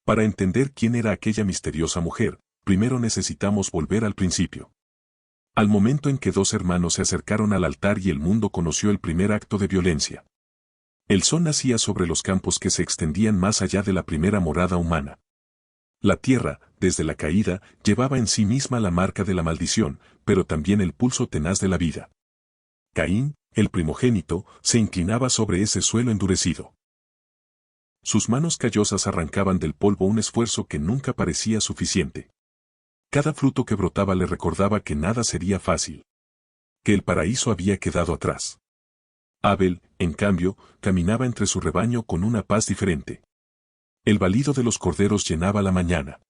Para entender quién era aquella misteriosa mujer, primero necesitamos volver al principio. Al momento en que dos hermanos se acercaron al altar y el mundo conoció el primer acto de violencia. El sol nacía sobre los campos que se extendían más allá de la primera morada humana. La tierra, desde la caída, llevaba en sí misma la marca de la maldición, pero también el pulso tenaz de la vida. Caín, el primogénito, se inclinaba sobre ese suelo endurecido. Sus manos callosas arrancaban del polvo un esfuerzo que nunca parecía suficiente. Cada fruto que brotaba le recordaba que nada sería fácil. Que el paraíso había quedado atrás. Abel, en cambio, caminaba entre su rebaño con una paz diferente. El balido de los corderos llenaba la mañana.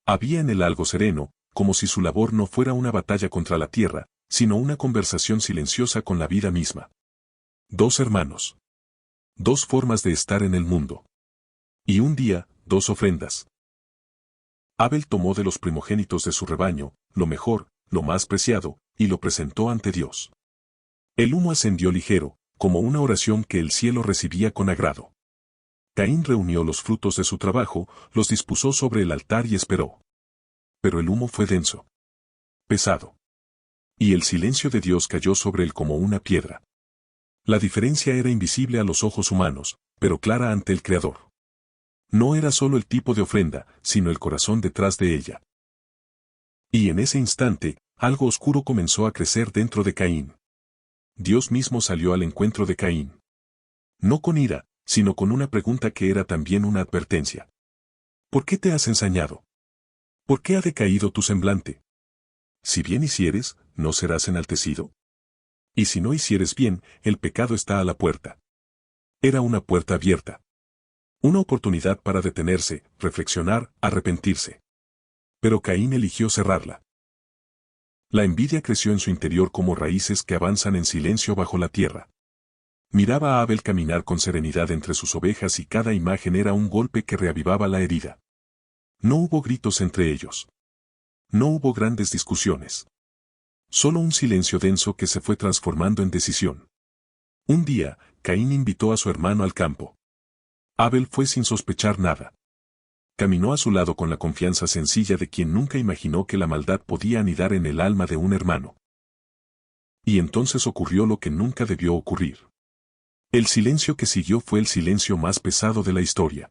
Había en él algo sereno, como si su labor no fuera una batalla contra la tierra, sino una conversación silenciosa con la vida misma. Dos hermanos. Dos formas de estar en el mundo. Y un día, dos ofrendas. Abel tomó de los primogénitos de su rebaño, lo mejor, lo más preciado, y lo presentó ante Dios. El humo ascendió ligero, como una oración que el cielo recibía con agrado. Caín reunió los frutos de su trabajo, los dispuso sobre el altar y esperó. Pero el humo fue denso. Pesado. Y el silencio de Dios cayó sobre él como una piedra. La diferencia era invisible a los ojos humanos, pero clara ante el Creador. No era solo el tipo de ofrenda, sino el corazón detrás de ella. Y en ese instante, algo oscuro comenzó a crecer dentro de Caín. Dios mismo salió al encuentro de Caín. No con ira, sino con una pregunta que era también una advertencia. ¿Por qué te has ensañado? ¿Por qué ha decaído tu semblante? Si bien hicieres, ¿no serás enaltecido? Y si no hicieres bien, el pecado está a la puerta. Era una puerta abierta. Una oportunidad para detenerse, reflexionar, arrepentirse. Pero Caín eligió cerrarla. La envidia creció en su interior como raíces que avanzan en silencio bajo la tierra. Miraba a Abel caminar con serenidad entre sus ovejas y cada imagen era un golpe que reavivaba la herida. No hubo gritos entre ellos. No hubo grandes discusiones. Solo un silencio denso que se fue transformando en decisión. Un día, Caín invitó a su hermano al campo. Abel fue sin sospechar nada. Caminó a su lado con la confianza sencilla de quien nunca imaginó que la maldad podía anidar en el alma de un hermano. Y entonces ocurrió lo que nunca debió ocurrir. El silencio que siguió fue el silencio más pesado de la historia.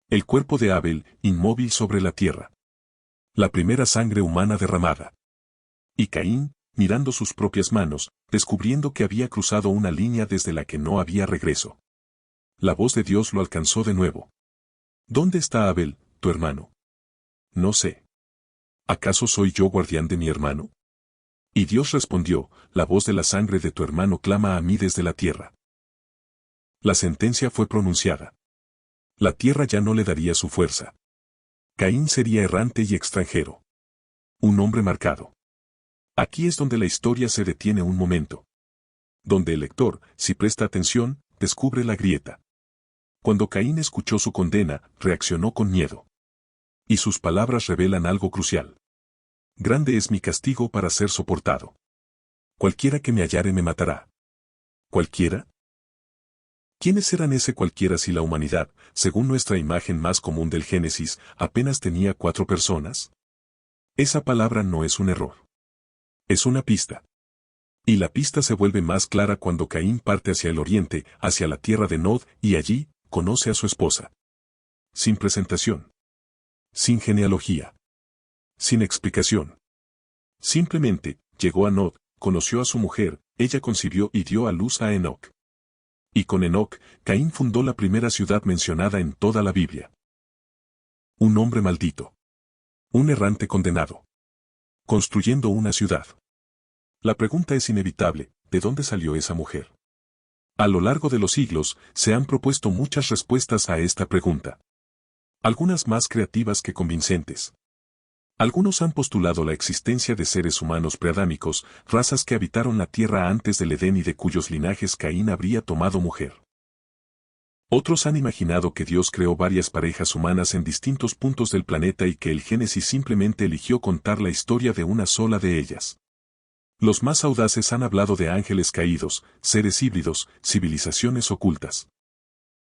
El cuerpo de Abel, inmóvil sobre la tierra. La primera sangre humana derramada. Y Caín, mirando sus propias manos, descubriendo que había cruzado una línea desde la que no había regreso. La voz de Dios lo alcanzó de nuevo. ¿Dónde está Abel, tu hermano? No sé. ¿Acaso soy yo guardián de mi hermano? Y Dios respondió, la voz de la sangre de tu hermano clama a mí desde la tierra. La sentencia fue pronunciada. La tierra ya no le daría su fuerza. Caín sería errante y extranjero. Un hombre marcado. Aquí es donde la historia se detiene un momento. Donde el lector, si presta atención, descubre la grieta. Cuando Caín escuchó su condena, reaccionó con miedo. Y sus palabras revelan algo crucial. Grande es mi castigo para ser soportado. Cualquiera que me hallare me matará. ¿Cualquiera? ¿Quiénes eran ese cualquiera si la humanidad, según nuestra imagen más común del Génesis, apenas tenía 4 personas? Esa palabra no es un error. Es una pista. Y la pista se vuelve más clara cuando Caín parte hacia el oriente, hacia la tierra de Nod, y allí, conoce a su esposa. Sin presentación. Sin genealogía. Sin explicación. Simplemente, llegó a Nod, conoció a su mujer, ella concibió y dio a luz a Enoc. Y con Enoc, Caín fundó la primera ciudad mencionada en toda la Biblia. Un hombre maldito. Un errante condenado. Construyendo una ciudad. La pregunta es inevitable, ¿de dónde salió esa mujer? A lo largo de los siglos, se han propuesto muchas respuestas a esta pregunta. Algunas más creativas que convincentes. Algunos han postulado la existencia de seres humanos preadámicos, razas que habitaron la tierra antes del Edén y de cuyos linajes Caín habría tomado mujer. Otros han imaginado que Dios creó varias parejas humanas en distintos puntos del planeta y que el Génesis simplemente eligió contar la historia de una sola de ellas. Los más audaces han hablado de ángeles caídos, seres híbridos, civilizaciones ocultas.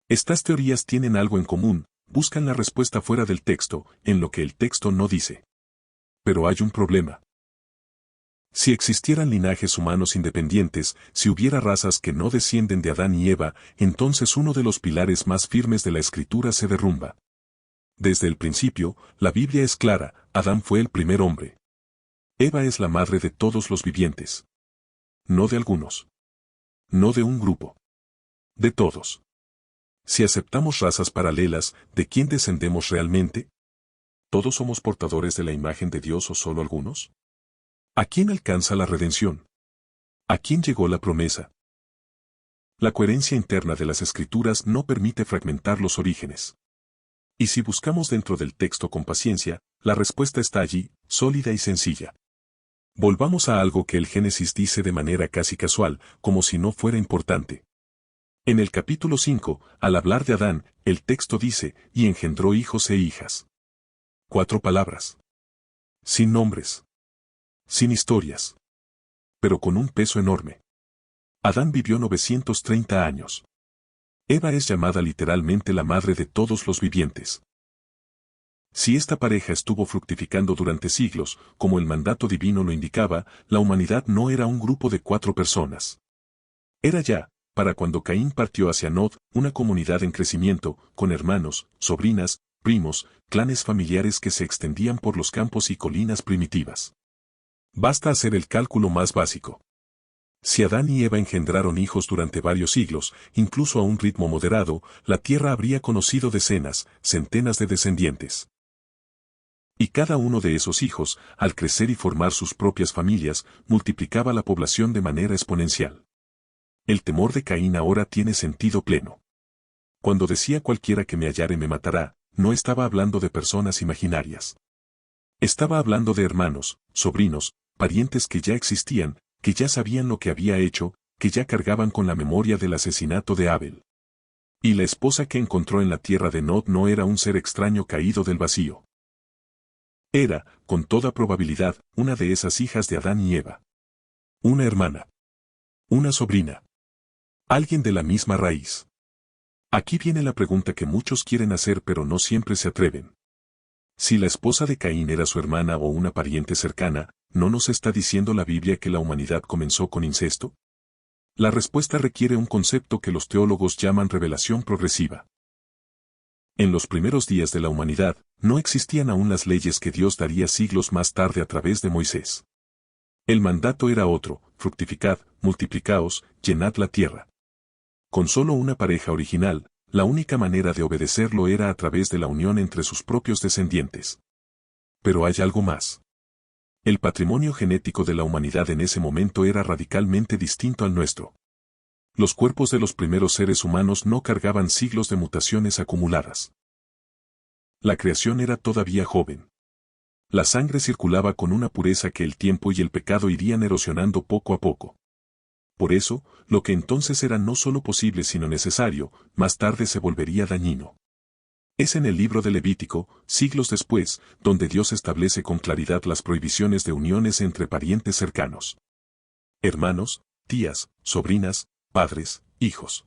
Estas teorías tienen algo en común, buscan la respuesta fuera del texto, en lo que el texto no dice. Pero hay un problema. Si existieran linajes humanos independientes, si hubiera razas que no descienden de Adán y Eva, entonces uno de los pilares más firmes de la Escritura se derrumba. Desde el principio, la Biblia es clara, Adán fue el primer hombre. Eva es la madre de todos los vivientes. No de algunos. No de un grupo. De todos. Si aceptamos razas paralelas, ¿de quién descendemos realmente? ¿Todos somos portadores de la imagen de Dios o solo algunos? ¿A quién alcanza la redención? ¿A quién llegó la promesa? La coherencia interna de las Escrituras no permite fragmentar los orígenes. Y si buscamos dentro del texto con paciencia, la respuesta está allí, sólida y sencilla. Volvamos a algo que el Génesis dice de manera casi casual, como si no fuera importante. En el capítulo 5, al hablar de Adán, el texto dice, y engendró hijos e hijas. 4 palabras. Sin nombres. Sin historias. Pero con un peso enorme. Adán vivió 930 años. Eva es llamada literalmente la madre de todos los vivientes. Si esta pareja estuvo fructificando durante siglos, como el mandato divino lo indicaba, la humanidad no era un grupo de 4 personas. Era ya, para cuando Caín partió hacia Nod, una comunidad en crecimiento, con hermanos, sobrinas, primos, clanes familiares que se extendían por los campos y colinas primitivas. Basta hacer el cálculo más básico. Si Adán y Eva engendraron hijos durante varios siglos, incluso a un ritmo moderado, la tierra habría conocido decenas, centenas de descendientes. Y cada uno de esos hijos, al crecer y formar sus propias familias, multiplicaba la población de manera exponencial. El temor de Caín ahora tiene sentido pleno. Cuando decía cualquiera que me hallare me matará, no estaba hablando de personas imaginarias. Estaba hablando de hermanos, sobrinos, parientes que ya existían, que ya sabían lo que había hecho, que ya cargaban con la memoria del asesinato de Abel. Y la esposa que encontró en la tierra de Nod no era un ser extraño caído del vacío. Era, con toda probabilidad, una de esas hijas de Adán y Eva. Una hermana. Una sobrina. Alguien de la misma raíz. Aquí viene la pregunta que muchos quieren hacer pero no siempre se atreven. Si la esposa de Caín era su hermana o una pariente cercana, ¿no nos está diciendo la Biblia que la humanidad comenzó con incesto? La respuesta requiere un concepto que los teólogos llaman revelación progresiva. En los primeros días de la humanidad, no existían aún las leyes que Dios daría siglos más tarde a través de Moisés. El mandato era otro: fructificad, multiplicaos, llenad la tierra. Con solo una pareja original, la única manera de obedecerlo era a través de la unión entre sus propios descendientes. Pero hay algo más. El patrimonio genético de la humanidad en ese momento era radicalmente distinto al nuestro. Los cuerpos de los primeros seres humanos no cargaban siglos de mutaciones acumuladas. La creación era todavía joven. La sangre circulaba con una pureza que el tiempo y el pecado irían erosionando poco a poco. Por eso, lo que entonces era no solo posible sino necesario, más tarde se volvería dañino. Es en el libro de Levítico, siglos después, donde Dios establece con claridad las prohibiciones de uniones entre parientes cercanos. Hermanos, tías, sobrinas, padres, hijos.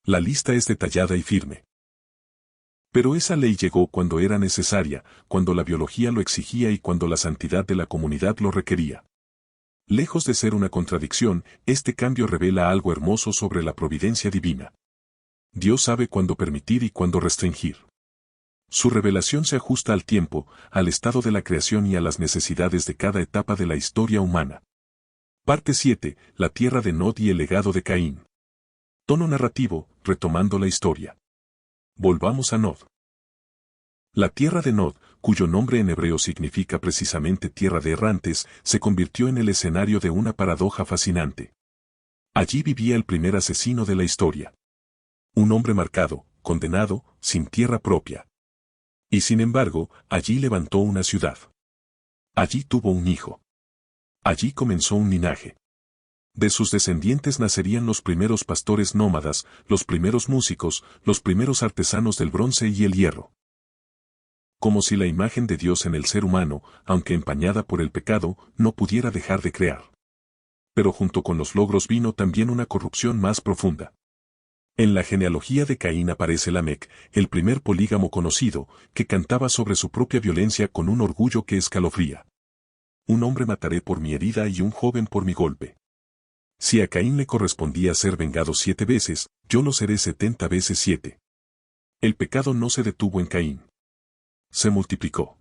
La lista es detallada y firme. Pero esa ley llegó cuando era necesaria, cuando la biología lo exigía y cuando la santidad de la comunidad lo requería. Lejos de ser una contradicción, este cambio revela algo hermoso sobre la providencia divina. Dios sabe cuándo permitir y cuándo restringir. Su revelación se ajusta al tiempo, al estado de la creación y a las necesidades de cada etapa de la historia humana. Parte 7. La tierra de Nod y el legado de Caín. Tono narrativo, retomando la historia. Volvamos a Nod. La tierra de Nod, cuyo nombre en hebreo significa precisamente tierra de errantes, se convirtió en el escenario de una paradoja fascinante. Allí vivía el primer asesino de la historia. Un hombre marcado, condenado, sin tierra propia. Y sin embargo, allí levantó una ciudad. Allí tuvo un hijo. Allí comenzó un linaje. De sus descendientes nacerían los primeros pastores nómadas, los primeros músicos, los primeros artesanos del bronce y el hierro. Como si la imagen de Dios en el ser humano, aunque empañada por el pecado, no pudiera dejar de crear. Pero junto con los logros vino también una corrupción más profunda. En la genealogía de Caín aparece Lamec, el primer polígamo conocido, que cantaba sobre su propia violencia con un orgullo que escalofría. Un hombre mataré por mi herida y un joven por mi golpe. Si a Caín le correspondía ser vengado 7 veces, yo lo seré 70 veces 7. El pecado no se detuvo en Caín. Se multiplicó.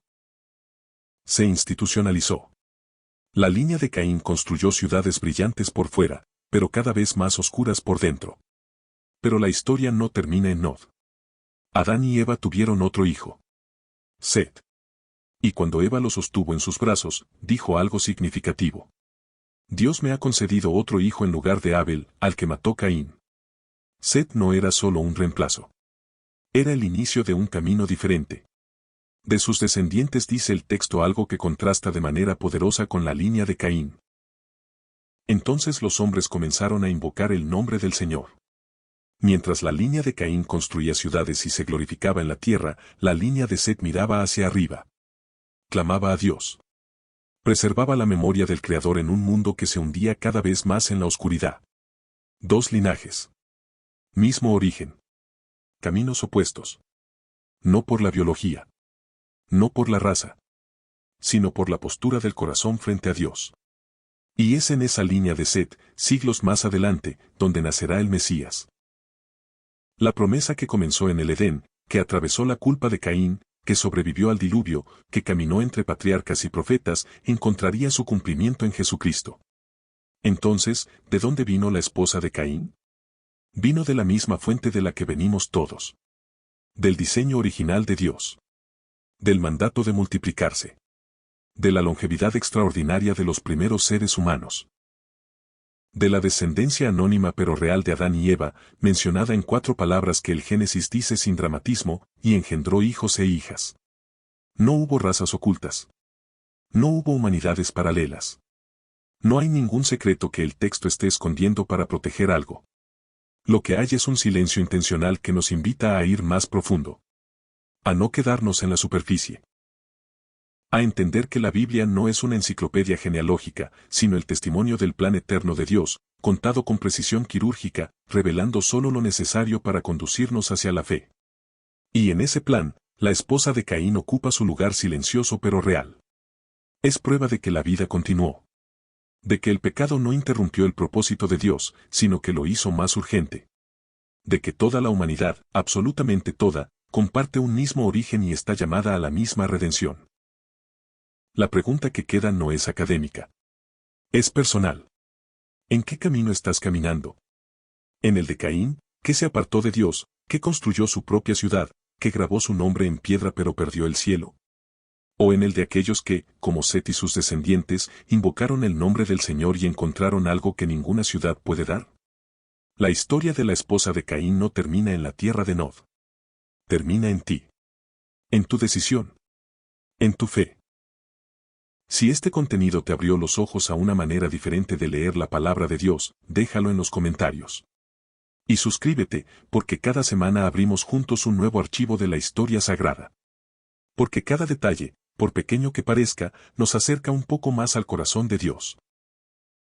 Se institucionalizó. La línea de Caín construyó ciudades brillantes por fuera, pero cada vez más oscuras por dentro. Pero la historia no termina en Nod. Adán y Eva tuvieron otro hijo. Set. Y cuando Eva lo sostuvo en sus brazos, dijo algo significativo. Dios me ha concedido otro hijo en lugar de Abel, al que mató Caín. Set no era solo un reemplazo. Era el inicio de un camino diferente. De sus descendientes dice el texto algo que contrasta de manera poderosa con la línea de Caín. Entonces los hombres comenzaron a invocar el nombre del Señor. Mientras la línea de Caín construía ciudades y se glorificaba en la tierra, la línea de Set miraba hacia arriba. Clamaba a Dios. Preservaba la memoria del Creador en un mundo que se hundía cada vez más en la oscuridad. 2 linajes. Mismo origen. Caminos opuestos. No por la biología. No por la raza. Sino por la postura del corazón frente a Dios. Y es en esa línea de Set, siglos más adelante, donde nacerá el Mesías. La promesa que comenzó en el Edén, que atravesó la culpa de Caín, que sobrevivió al diluvio, que caminó entre patriarcas y profetas, encontraría su cumplimiento en Jesucristo. Entonces, ¿de dónde vino la esposa de Caín? Vino de la misma fuente de la que venimos todos. Del diseño original de Dios. Del mandato de multiplicarse. De la longevidad extraordinaria de los primeros seres humanos. De la descendencia anónima pero real de Adán y Eva, mencionada en 4 palabras que el Génesis dice sin dramatismo, y engendró hijos e hijas. No hubo razas ocultas. No hubo humanidades paralelas. No hay ningún secreto que el texto esté escondiendo para proteger algo. Lo que hay es un silencio intencional que nos invita a ir más profundo. A no quedarnos en la superficie. A entender que la Biblia no es una enciclopedia genealógica, sino el testimonio del plan eterno de Dios, contado con precisión quirúrgica, revelando solo lo necesario para conducirnos hacia la fe. Y en ese plan, la esposa de Caín ocupa su lugar silencioso pero real. Es prueba de que la vida continuó. De que el pecado no interrumpió el propósito de Dios, sino que lo hizo más urgente. De que toda la humanidad, absolutamente toda, comparte un mismo origen y está llamada a la misma redención. La pregunta que queda no es académica. Es personal. ¿En qué camino estás caminando? ¿En el de Caín, que se apartó de Dios, que construyó su propia ciudad, que grabó su nombre en piedra pero perdió el cielo? ¿O en el de aquellos que, como Set y sus descendientes, invocaron el nombre del Señor y encontraron algo que ninguna ciudad puede dar? La historia de la esposa de Caín no termina en la tierra de Nod. Termina en ti. En tu decisión. En tu fe. Si este contenido te abrió los ojos a una manera diferente de leer la palabra de Dios, déjalo en los comentarios. Y suscríbete, porque cada semana abrimos juntos un nuevo archivo de la historia sagrada. Porque cada detalle, por pequeño que parezca, nos acerca un poco más al corazón de Dios.